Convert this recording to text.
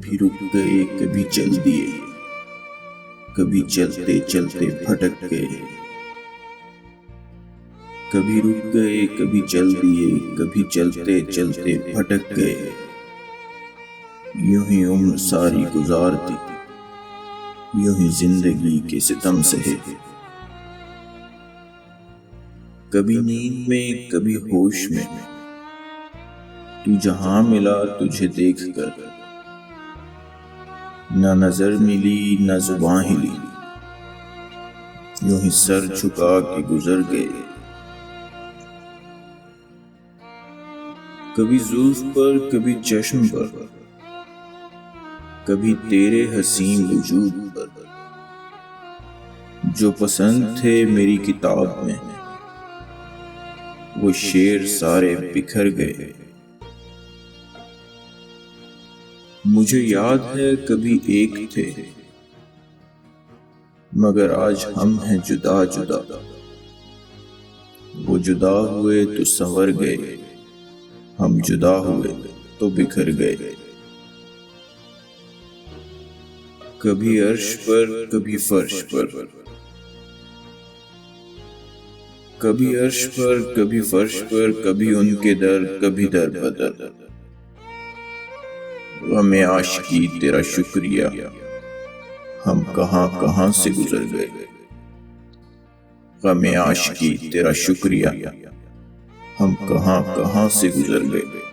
कभी रुक गए कभी चल दिए, कभी चलते चलते भटक गए। कभी रुक गए कभी चल दिए, कभी चलते चलते भटक गए। यूं ही उम्र सारी गुजार दी, यूं ही जिंदगी के सितम सहे। कभी नींद में कभी होश में, तू जहां मिला तुझे देखकर, न नजर मिली न जुबान हिली, यूं ही सर झुका के गुजर गए। कभी जुल्फ पर कभी चश्म पर, कभी तेरे हसीन वजूद पर, जो पसंद थे मेरी किताब में वो शेर सारे बिखर गए। मुझे याद है कभी एक थे, मगर आज हम हैं जुदा जुदा। वो जुदा हुए तो संवर गए, हम जुदा हुए तो बिखर गए। कभी अर्श पर कभी फर्श पर, कभी अर्श पर कभी फर्श पर, कभी उनके दर कभी दर बदर। गमे आशिकी तेरा शुक्रिया, हम कहां कहां से गुजर गए। गमे आशिकी तेरा शुक्रिया, हम कहां कहां से गुजर गए।